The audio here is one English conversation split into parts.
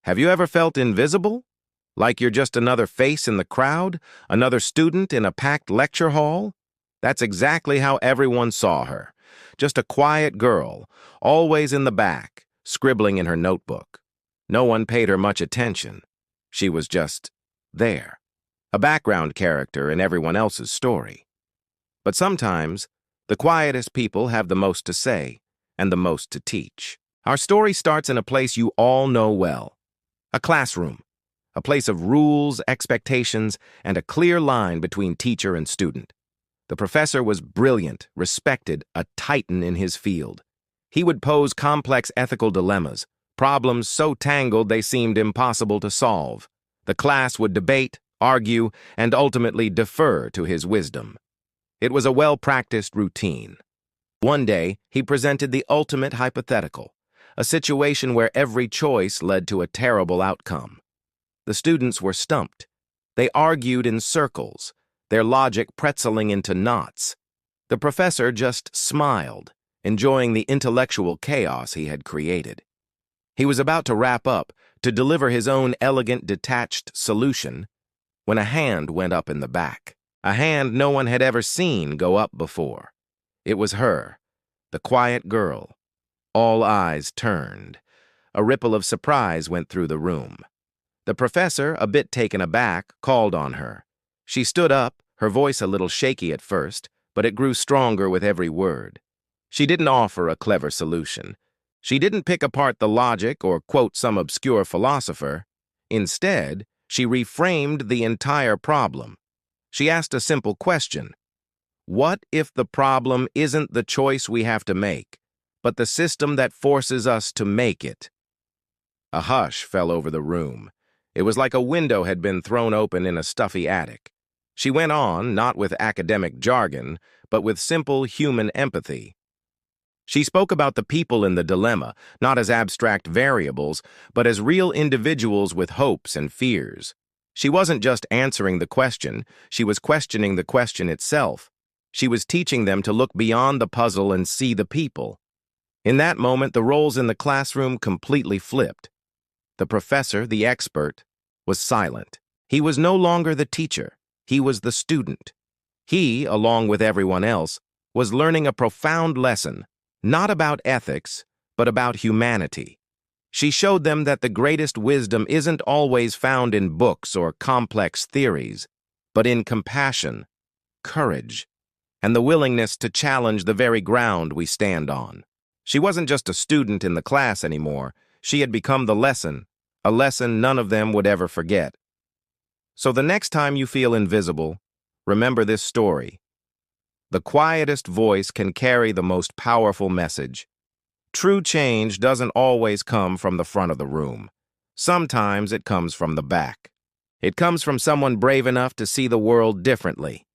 Have you ever felt invisible? Like you're just another face in the crowd, another student in a packed lecture hall? That's exactly how everyone saw her. Just a quiet girl, always in the back, scribbling in her notebook. No one paid her much attention. She was just there, a background character in everyone else's story. But sometimes, the quietest people have the most to say and the most to teach. Our story starts in a place you all know well. A classroom, a place of rules, expectations, and a clear line between teacher and student. The professor was brilliant, respected, a titan in his field. He would pose complex ethical dilemmas, problems so tangled they seemed impossible to solve. The class would debate, argue, and ultimately defer to his wisdom. It was a well-practiced routine. One day, he presented the ultimate hypothetical, a situation where every choice led to a terrible outcome. The students were stumped. They argued in circles, their logic pretzeling into knots. The professor just smiled, enjoying the intellectual chaos he had created. He was about to wrap up, to deliver his own elegant, detached solution, when a hand went up in the back. A hand no one had ever seen go up before. It was her, the quiet girl. All eyes turned. A ripple of surprise went through the room. The professor, a bit taken aback, called on her. She stood up, her voice a little shaky at first, but it grew stronger with every word. She didn't offer a clever solution. She didn't pick apart the logic or quote some obscure philosopher. Instead, she reframed the entire problem. She asked a simple question. What if the problem isn't the choice we have to make, but the system that forces us to make it? A hush fell over the room. It was like a window had been thrown open in a stuffy attic. She went on, not with academic jargon, but with simple human empathy. She spoke about the people in the dilemma, not as abstract variables, but as real individuals with hopes and fears. She wasn't just answering the question, she was questioning the question itself. She was teaching them to look beyond the puzzle and see the people. In that moment, the roles in the classroom completely flipped. The professor, the expert, was silent. He was no longer the teacher. He was the student. He, along with everyone else, was learning a profound lesson, not about ethics, but about humanity. She showed them that the greatest wisdom isn't always found in books or complex theories, but in compassion, courage, and the willingness to challenge the very ground we stand on. She wasn't just a student in the class anymore. She had become the lesson, a lesson none of them would ever forget. So the next time you feel invisible, remember this story. The quietest voice can carry the most powerful message. True change doesn't always come from the front of the room. Sometimes it comes from the back. It comes from someone brave enough to see the world differently.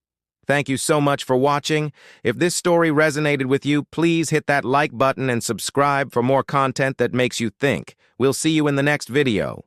Thank you so much for watching. If this story resonated with you, please hit that like button and subscribe for more content that makes you think. We'll see you in the next video.